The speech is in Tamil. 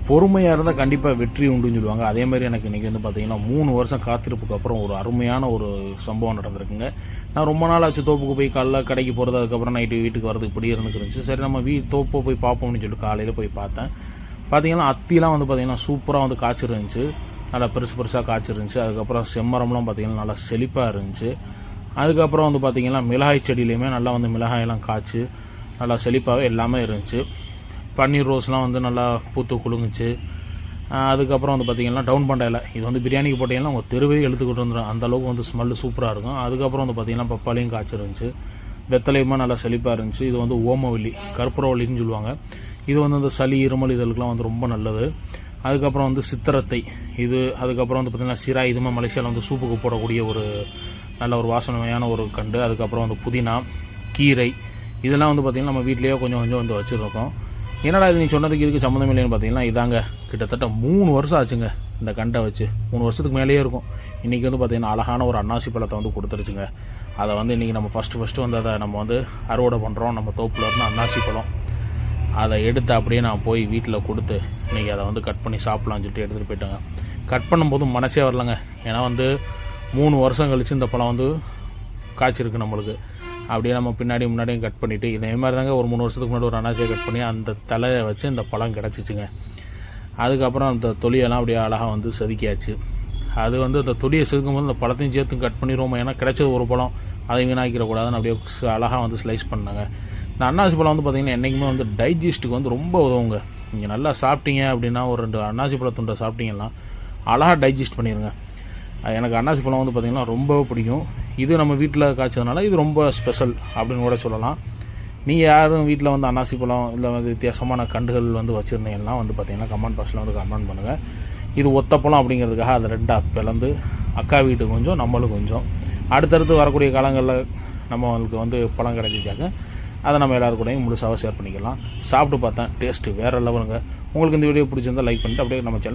பொறுமையாக இருந்தால் கண்டிப்பாக வெற்றி உண்டுன்னு சொல்லுவாங்க. அதே மாதிரி எனக்கு இன்றைக்கி வந்து பார்த்திங்கன்னா 3 வருஷம் காத்திருப்புக்கு அப்புறம் ஒரு அருமையான ஒரு சம்பவம் நடந்திருக்குங்க. நான் ரொம்ப நாள் ஆச்சு தோப்புக்கு போய் காலைல கடைக்கு போகிறது, அதுக்கப்புறம் நைட்டு வீட்டுக்கு வரது இப்படி இருந்துருந்துச்சு. சரி நம்ம தோப்பை போய் பார்ப்போம்னு சொல்லிட்டு காலையில் போய் பார்த்தேன். பார்த்திங்கன்னா அத்திலாம் வந்து பார்த்திங்கன்னா சூப்பராக வந்து காய்ச்சிருந்துச்சு, நல்லா பெருசு பெருசாக காய்ச்சிருந்துச்சு. அதுக்கப்புறம் செம்மரம்லாம் பார்த்திங்கன்னா நல்லா செழிப்பாக இருந்துச்சு. அதுக்கப்புறம் வந்து பார்த்திங்கன்னா மிளகாய் செடியிலையுமே நல்லா வந்து மிளகாயெல்லாம் காய்ச்சி நல்லா செழிப்பாகவே எல்லாமே இருந்துச்சு. பன்னீர் ரோஸ்லாம் வந்து நல்லா பூத்து குலுங்குச்சு. அதுக்கப்புறம் வந்து பார்த்திங்கன்னா டவுன் பண்ட இலை, இது வந்து பிரியாணிக்கு போட்டிங்கன்னா உங்கள் தெருவே எழுத்துக்கிட்டு வந்துடும், அந்தளவுக்கு வந்து ஸ்மெல்லு சூப்பராக இருக்கும். அதுக்கப்புறம் வந்து பார்த்திங்கன்னா பப்பாளியும் காய்ச்சிருந்துச்சு, வெத்தலையுமே நல்லா செழிப்பாக இருந்துச்சு. இது வந்து ஓமவல்லி, கற்பூரவல்லின்னு சொல்லுவாங்க. இது வந்து அந்த சளி இருமல் இதழுக்கெலாம் வந்து ரொம்ப நல்லது. அதுக்கப்புறம் வந்து சித்திரத்தை, இது அதுக்கப்புறம் வந்து பார்த்திங்கன்னா சிரா, இதுவுமே மலேசியாவில் வந்து சூப்புக்கு போடக்கூடிய ஒரு நல்ல ஒரு வாசனையான ஒரு கண்டு. அதுக்கப்புறம் வந்து புதினா, கீரை, இதெல்லாம் வந்து பார்த்திங்கன்னா நம்ம வீட்லேயே கொஞ்சம் கொஞ்சம் வந்து வச்சுருக்கோம். என்னடா இது நீ சொன்னதுக்கு இதுக்கு சம்மந்தம் இல்லைன்னு பார்த்தீங்கன்னா, இதாங்க கிட்டத்தட்ட 3 வருஷம் ஆச்சுங்க இந்த கண்டை வச்சு. 3 வருஷத்துக்கு மேலேயே இருக்கும். இன்றைக்கி வந்து பார்த்திங்கன்னா அழகான ஒரு அன்னாசி பழத்தை வந்து கொடுத்துருச்சுங்க. அதை வந்து இன்றைக்கி நம்ம ஃபஸ்ட்டு வந்து அதை நம்ம வந்து அறுவடை பண்ணுறோம். நம்ம தோப்பில் இருந்து அன்னாசி பழம் அதை எடுத்து அப்படியே நான் போய் வீட்டில் கொடுத்து இன்றைக்கி அதை வந்து கட் பண்ணி சாப்பிட்லான்னு சொல்லிட்டு எடுத்துகிட்டு போயிட்டாங்க. கட் பண்ணும்போது மனசே வரலங்க. ஏன்னா வந்து 3 வருஷம் கழித்து இந்த பழம் வந்து காய்ச்சிருக்கு நம்மளுக்கு. அப்படியே நம்ம முன்னாடியும் கட் பண்ணிவிட்டு இதே மாதிரி தாங்க ஒரு 3 வருஷத்துக்கு முன்னாடி ஒரு அன்னாசியை கட் பண்ணி அந்த தலையை வச்சு இந்த பழம் கிடச்சிச்சுங்க. அதுக்கப்புறம் அந்த தொலியெல்லாம் அப்படியே அழகாக வந்து செதுக்கியாச்சு. அது வந்து அந்த தொலியை செதுக்கும்போது அந்த பழத்தையும் சேர்த்து கட் பண்ணிடுவோம். ஏன்னா கிடைச்சது ஒரு பழம், அதை வீணாக்கிடக்கூடாதுன்னு அப்படியே அழகாக வந்து ஸ்லைஸ் பண்ணாங்க. இந்த அன்னாசி பழம் வந்து பார்த்திங்கன்னா என்றைக்குமே வந்து டைஜஸ்ட்டுக்கு வந்து ரொம்ப உதவுங்க. நீங்கள் நல்லா சாப்பிட்டீங்க அப்படின்னா ஒரு 2 அன்னாசி பழத்துண்டை சாப்பிட்டீங்கன்னா அழகாக டைஜஸ்ட் பண்ணிடுங்க. எனக்கு அன்னாசி பழம் வந்து பார்த்திங்கன்னா ரொம்பவே பிடிக்கும். இது நம்ம வீட்டில் காய்ச்சதுனால இது ரொம்ப ஸ்பெஷல் அப்படின்னு கூட சொல்லலாம். நீங்கள் யாரும் வீட்டில் வந்து அன்னாசி பழம் இல்லை வந்து வித்தியாசமான கண்டுகள் வந்து வச்சுருந்தீங்கன்னா வந்து பார்த்திங்கன்னா கமெண்ட் பாக்ஸில் வந்து கமெண்ட் பண்ணுங்கள். இது ஒத்த பழம் அப்படிங்கிறதுக்காக அதை 2 பிளந்து அக்கா வீட்டுக்கு கொஞ்சம் நம்மளுக்கு கொஞ்சம் அடுத்தடுத்து வரக்கூடிய காலங்களில் நம்மளுக்கு வந்து பழம் கிடைச்சிச்சாக்க அதை நம்ம எல்லோரும் கூடயும் முழுசாக ஷேர் பண்ணிக்கலாம். சாப்பிட்டு பார்த்தேன், டேஸ்ட்டு வேறு லெவலுங்க. உங்களுக்கு இந்த வீடியோ பிடிச்சிருந்தால் லைக் பண்ணிட்டு அப்படியே நம்ம சேனல்